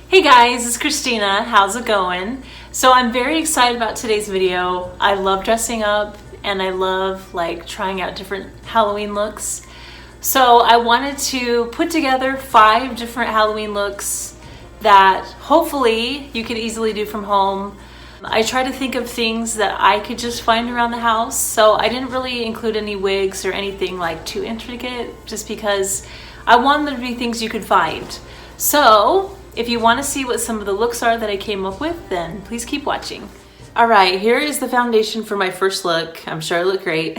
Hey guys, it's Christina. How's it going? So I'm very excited about today's video. I love dressing up and I love trying out different Halloween looks. So I wanted to put together 5 different Halloween looks that hopefully you could easily do from home. I try to think of things that I could just find around the house. So I didn't really include any wigs or anything too intricate just because I wanted them to be things you could find. So if you want to see what some of the looks are that I came up with, then please keep watching. All right, here is the foundation for my first look. I'm sure I look great.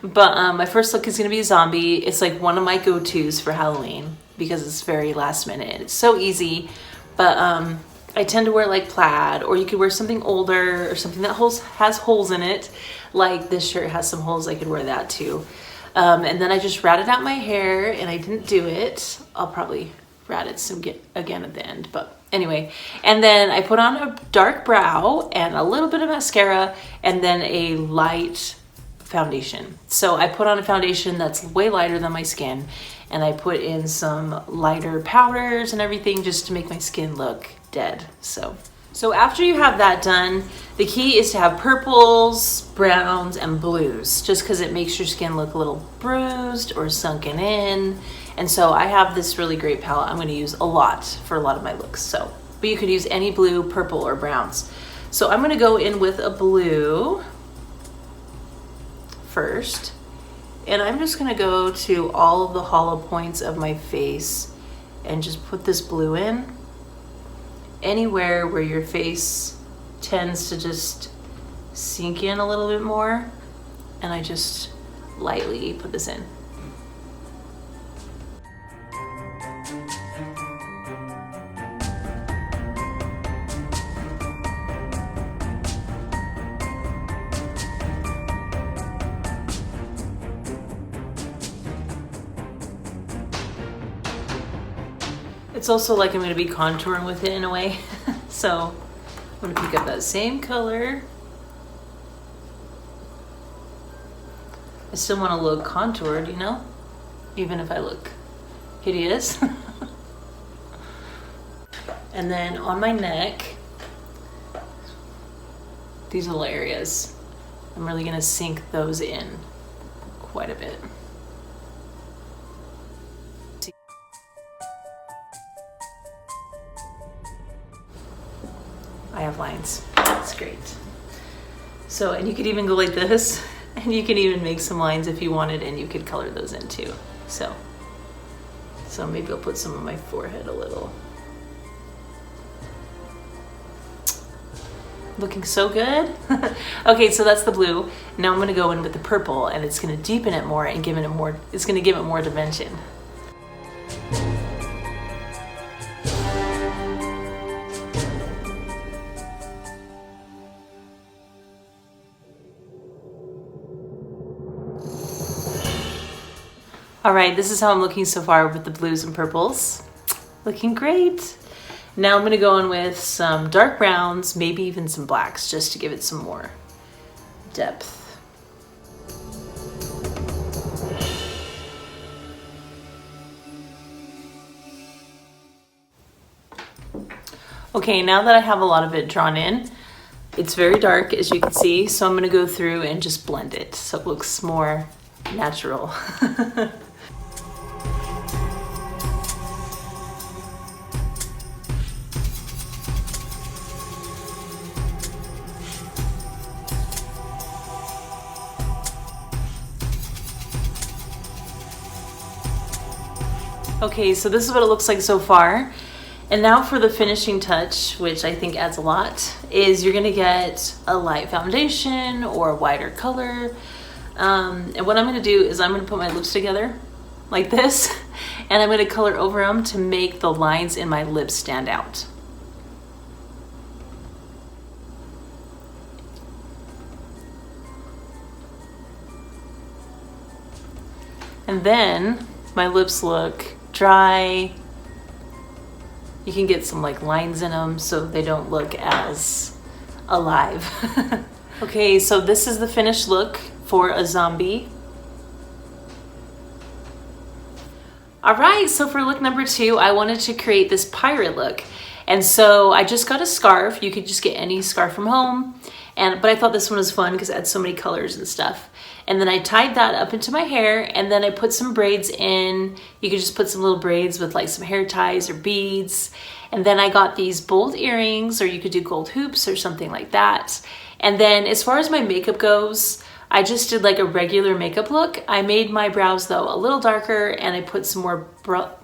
But my first look is going to be a zombie. It's one of my go-tos for Halloween because it's very last minute. It's so easy, but I tend to wear plaid, or you could wear something older or something that has holes in it. Like this shirt has some holes, I could wear that too. And then I just ratted out my hair, and I didn't do it. I'll probably rat it some again at the end, but anyway. And then I put on a dark brow and a little bit of mascara and then a light foundation. So I put on a foundation that's way lighter than my skin, and I put in some lighter powders and everything just to make my skin look dead. So after you have that done, the key is to have purples, browns, and blues, just because it makes your skin look a little bruised or sunken in. And so I have this really great palette I'm going to use a lot for a lot of my looks. But you could use any blue, purple, or browns. So I'm going to go in with a blue first. And I'm just going to go to all of the hollow points of my face and just put this blue in. Anywhere where your face tends to just sink in a little bit more. And I just lightly put this in. It's also I'm going to be contouring with it in a way. So I'm going to pick up that same color. I still want to look contoured, even if I look hideous. And then on my neck, these little areas, I'm really going to sink those in quite a bit. I have lines. That's great. So, and you could even go like this, and you can even make some lines if you wanted, and you could color those in too. So maybe I'll put some on my forehead a little. Looking so good. Okay, so that's the blue. Now I'm going to go in with the purple, and it's going to deepen it more and it's going to give it more dimension. All right, this is how I'm looking so far with the blues and purples. Looking great. Now I'm gonna go in with some dark browns, maybe even some blacks, just to give it some more depth. Okay, now that I have a lot of it drawn in, it's very dark, as you can see, so I'm gonna go through and just blend it so it looks more natural. Okay, so this is what it looks like so far. And now for the finishing touch, which I think adds a lot, is you're gonna get a light foundation or a wider color. And what I'm gonna do is I'm gonna put my lips together like this, and I'm gonna color over them to make the lines in my lips stand out. And then my lips look dry. You can get some lines in them so they don't look as alive. Okay, so this is the finished look for a zombie. All right, so for look number 2, I wanted to create this pirate look. And so I just got a scarf. You could just get any scarf from home. But I thought this one was fun because it had so many colors and stuff. And then I tied that up into my hair, and then I put some braids in. You could just put some little braids with like some hair ties or beads. And then I got these bold earrings, or you could do gold hoops or something like that. And then as far as my makeup goes, I just did like a regular makeup look. I made my brows though a little darker, and I put some more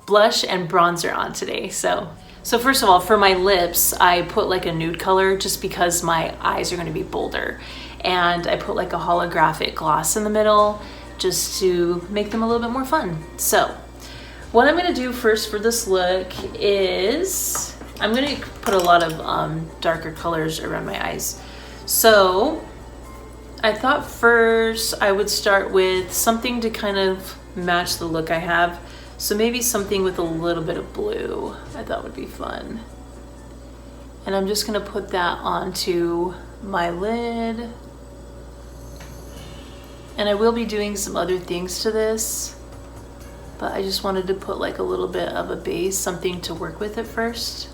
blush and bronzer on today. So first of all, for my lips, I put like a nude color just because my eyes are gonna be bolder. And I put like a holographic gloss in the middle just to make them a little bit more fun. So what I'm gonna do first for this look is I'm gonna put a lot of darker colors around my eyes. So I thought first I would start with something to kind of match the look I have. So maybe something with a little bit of blue I thought would be fun. And I'm just gonna put that onto my lid. And I will be doing some other things to this, but I just wanted to put like a little bit of a base, something to work with at first.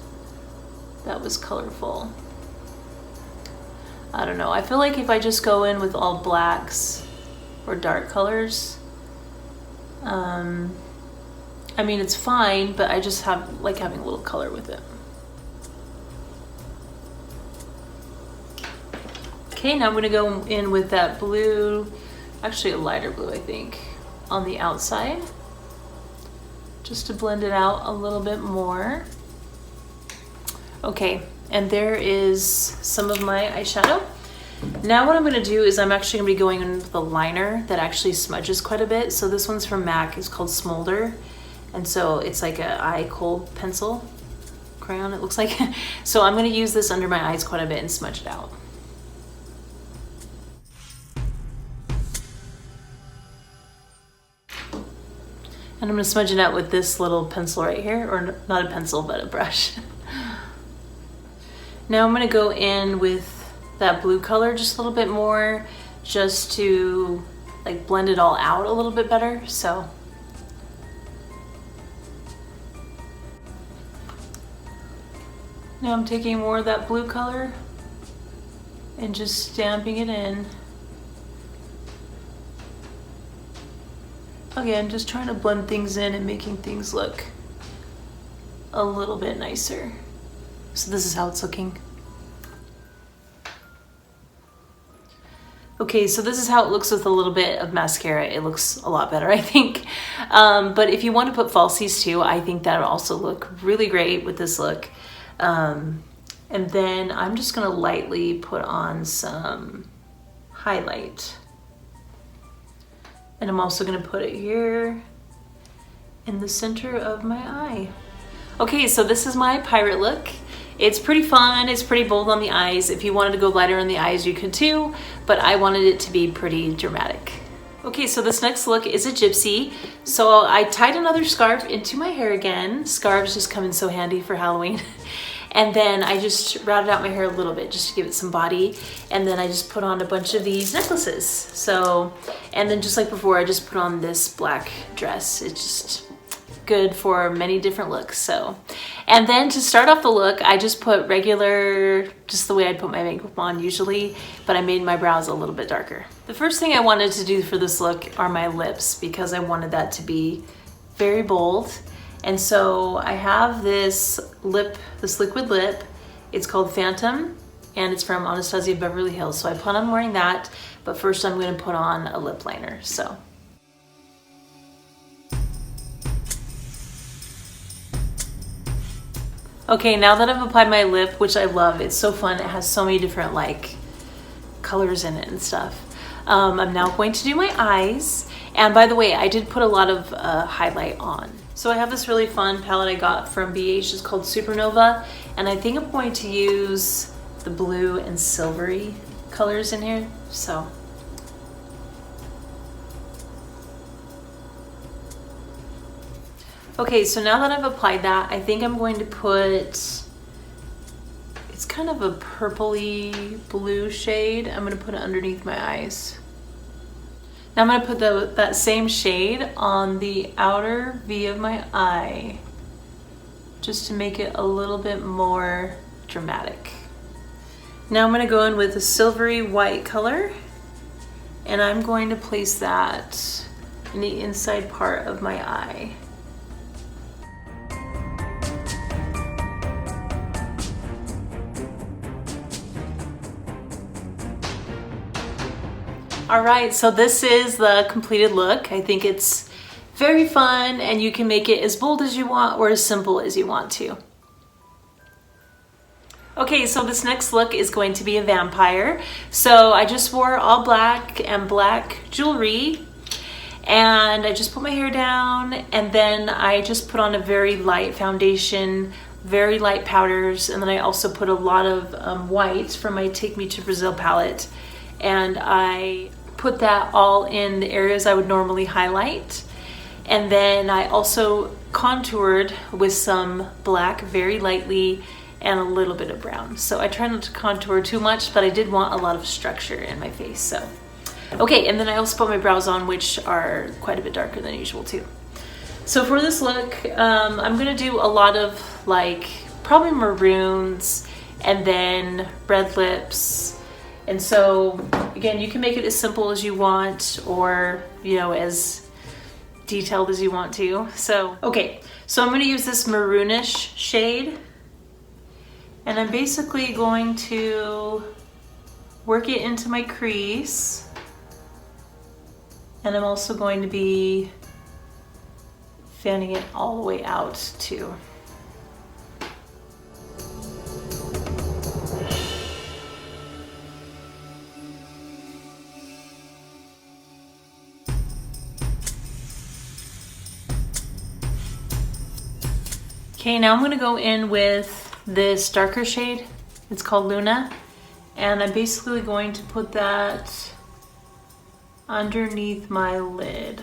That was colorful. I don't know, I feel like if I just go in with all blacks or dark colors, I mean, it's fine, but I just like having a little color with it. Okay, now I'm gonna go in with that blue, actually a lighter blue, I think, on the outside, just to blend it out a little bit more. Okay, and there is some of my eyeshadow. Now what I'm gonna do is I'm actually gonna be going in with a liner that actually smudges quite a bit. So this one's from MAC, it's called Smolder. And so it's like a eye cold pencil crayon, it looks like. So I'm gonna use this under my eyes quite a bit and smudge it out. And I'm gonna smudge it out with this little pencil right here, or not a pencil, but a brush. Now I'm gonna go in with that blue color just a little bit more, just to like blend it all out a little bit better. So now I'm taking more of that blue color and just stamping it in. Again, just trying to blend things in and making things look a little bit nicer. So this is how it's looking. Okay, so this is how it looks with a little bit of mascara. It looks a lot better, I think. But if you want to put falsies too, I think that would also look really great with this look. And then I'm just gonna lightly put on some highlight. And I'm also gonna put it here in the center of my eye. Okay, so this is my pirate look. It's pretty fun, it's pretty bold on the eyes. If you wanted to go lighter on the eyes, you could too, but I wanted it to be pretty dramatic. Okay, so this next look is a gypsy. So I tied another scarf into my hair again. Scarves just come in so handy for Halloween. And then I just routed out my hair a little bit just to give it some body. And then I just put on a bunch of these necklaces. So, and then just like before, I just put on this black dress. It's just good for many different looks. So, and then to start off the look, I just put regular, just the way I'd put my makeup on usually, but I made my brows a little bit darker. The first thing I wanted to do for this look are my lips, because I wanted that to be very bold. And so I have this liquid lip. It's called Phantom, and it's from Anastasia Beverly Hills. So I plan on wearing that, but first I'm gonna put on a lip liner, so. Okay, now that I've applied my lip, which I love, it's so fun. It has so many different like colors in it and stuff. I'm now going to do my eyes. And by the way, I did put a lot of highlight on. So I have this really fun palette I got from BH, it's called Supernova. And I think I'm going to use the blue and silvery colors in here, so. Okay, so now that I've applied that, I think I'm going to put, it's kind of a purpley blue shade. I'm gonna put it underneath my eyes. Now I'm going to put that same shade on the outer V of my eye, just to make it a little bit more dramatic. Now I'm going to go in with a silvery white color, and I'm going to place that in the inside part of my eye. All right, so this is the completed look. I think it's very fun, and you can make it as bold as you want or as simple as you want to. Okay, so this next look is going to be a vampire. So I just wore all black and black jewelry, and I just put my hair down, and then I just put on a very light foundation, very light powders, and then I also put a lot of white from my Take Me to Brazil palette, and I put that all in the areas I would normally highlight. And then I also contoured with some black very lightly and a little bit of brown. So I try not to contour too much, but I did want a lot of structure in my face. So, okay, and then I also put my brows on, which are quite a bit darker than usual too. So for this look, I'm gonna do a lot of like probably maroons and then red lips. And so again, you can make it as simple as you want, or as detailed as you want to. So, okay, so I'm gonna use this maroonish shade, and I'm basically going to work it into my crease. And I'm also going to be fanning it all the way out too. Okay, now I'm gonna go in with this darker shade. It's called Luna. And I'm basically going to put that underneath my lid.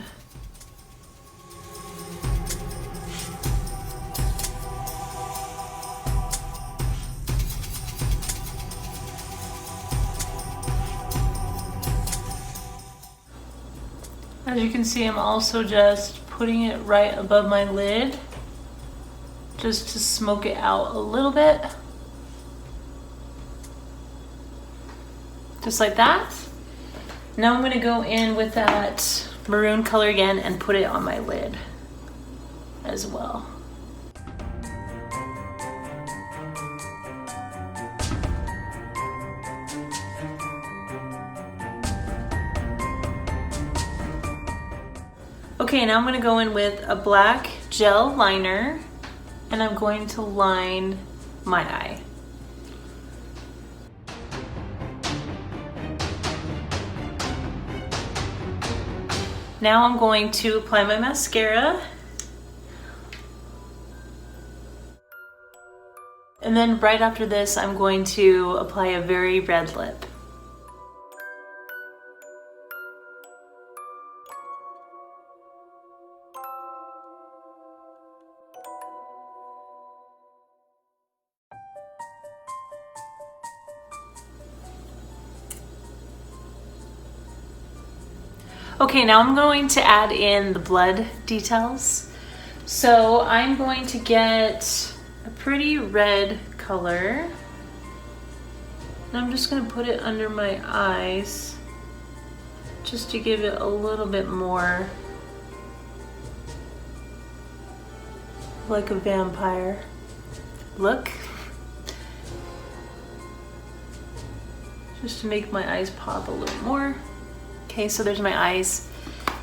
As you can see, I'm also just putting it right above my lid, just to smoke it out a little bit. Just like that. Now I'm gonna go in with that maroon color again and put it on my lid as well. Okay, now I'm gonna go in with a black gel liner, and I'm going to line my eye. Now I'm going to apply my mascara. And then right after this, I'm going to apply a very red lip. Okay, now I'm going to add in the blood details. So I'm going to get a pretty red color, and I'm just going to put it under my eyes just to give it a little bit more like a vampire look, just to make my eyes pop a little more. Okay, so there's my eyes.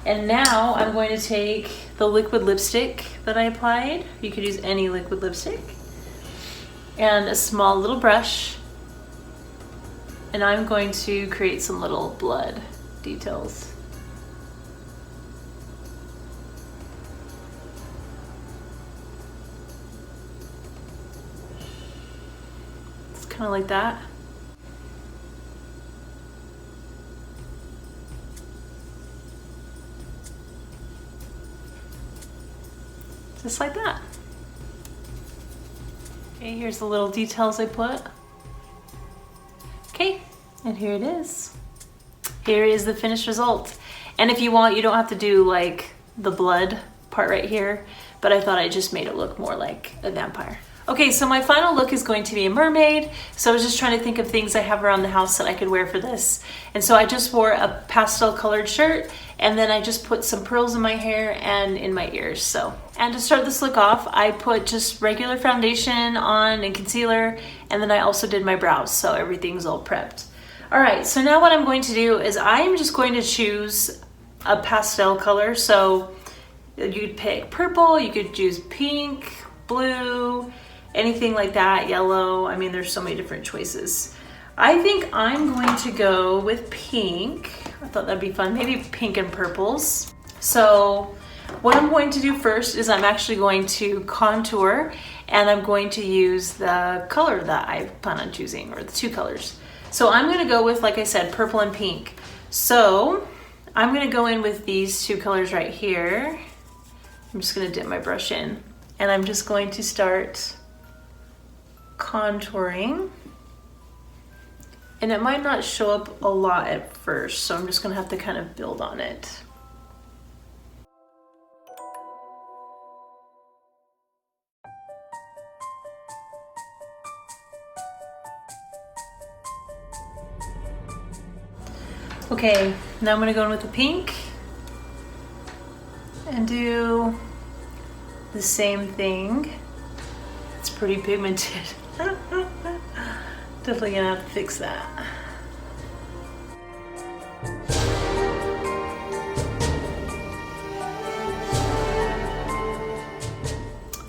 And now I'm going to take the liquid lipstick that I applied. You could use any liquid lipstick. And a small little brush. And I'm going to create some little blood details. It's kind of like that. Just like that. Okay, here's the little details I put. Okay, and here it is. Here is the finished result. And if you want, you don't have to do like the blood part right here, but I thought I just made it look more like a vampire. Okay, so my final look is going to be a mermaid. So I was just trying to think of things I have around the house that I could wear for this. And so I just wore a pastel colored shirt, and then I just put some pearls in my hair and in my ears. So, and to start this look off, I put just regular foundation on and concealer, and then I also did my brows, so everything's all prepped. All right, so now what I'm going to do is I'm just going to choose a pastel color. So you could pick purple, you could choose pink, blue, anything like that, yellow. I mean, there's so many different choices. I think I'm going to go with pink. I thought that'd be fun, maybe pink and purples. So what I'm going to do first is I'm actually going to contour, and I'm going to use the color that I plan on choosing, or the two colors. So I'm gonna go with, like I said, purple and pink. So I'm gonna go in with these two colors right here. I'm just gonna dip my brush in, and I'm just going to start contouring. And it might not show up a lot at first, so I'm just gonna have to kind of build on it. Okay, now I'm gonna go in with the pink and do the same thing. It's pretty pigmented. Definitely gonna have to fix that.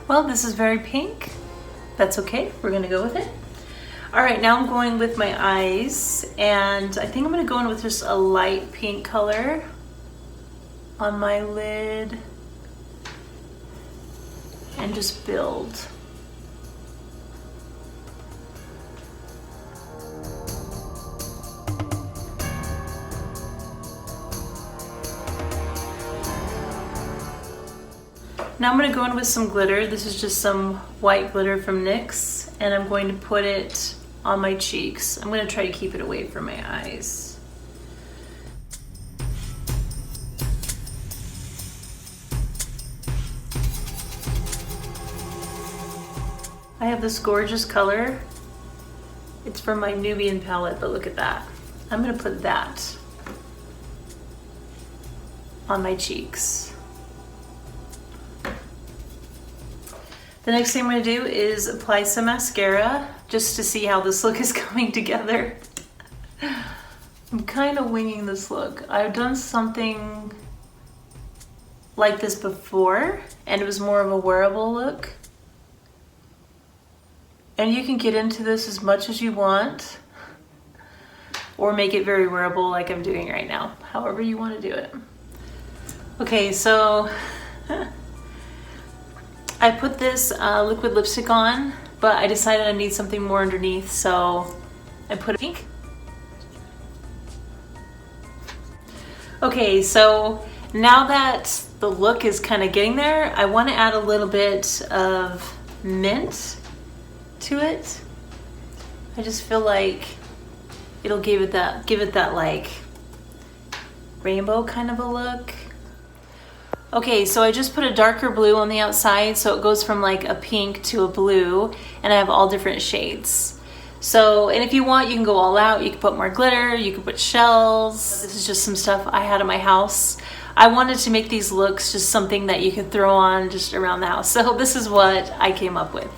Well, this is very pink. That's okay, we're gonna go with it. All right, now I'm going with my eyes, and I think I'm gonna go in with just a light pink color on my lid and just build. Now I'm going to go in with some glitter. This is just some white glitter from NYX, and I'm going to put it on my cheeks. I'm going to try to keep it away from my eyes. I have this gorgeous color. It's from my Nubian palette, but look at that. I'm going to put that on my cheeks. The next thing I'm going to do is apply some mascara just to see how this look is coming together. I'm kind of winging this look. I've done something like this before, and it was more of a wearable look. And you can get into this as much as you want, or make it very wearable like I'm doing right now, however you want to do it. Okay, so I put this liquid lipstick on, but I decided I need something more underneath, so I put pink. Okay, so now that the look is kind of getting there, I want to add a little bit of mint to it. I just feel like it'll give it that like rainbow kind of a look. Okay, so I just put a darker blue on the outside, so it goes from like a pink to a blue, and I have all different shades. So, and if you want, you can go all out. You can put more glitter, you can put shells. This is just some stuff I had in my house. I wanted to make these looks just something that you could throw on just around the house. So this is what I came up with.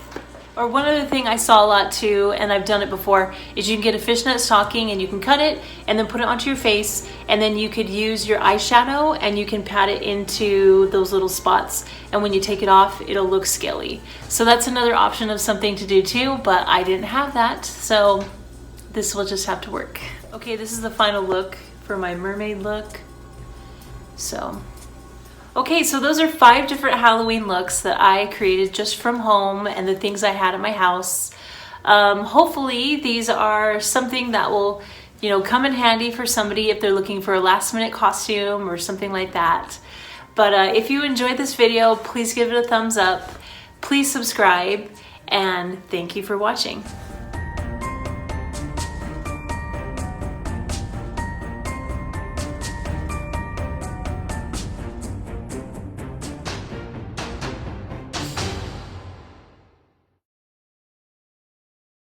Or one other thing I saw a lot too, and I've done it before, is you can get a fishnet stocking and you can cut it and then put it onto your face, and then you could use your eyeshadow and you can pat it into those little spots, and when you take it off, it'll look scaly. So that's another option of something to do too, but I didn't have that, so this will just have to work. Okay, this is the final look for my mermaid look. So, okay, so those are 5 different Halloween looks that I created just from home and the things I had at my house. Hopefully these are something that will, you know, come in handy for somebody if they're looking for a last minute costume or something like that. But if you enjoyed this video, please give it a thumbs up, please subscribe, and thank you for watching.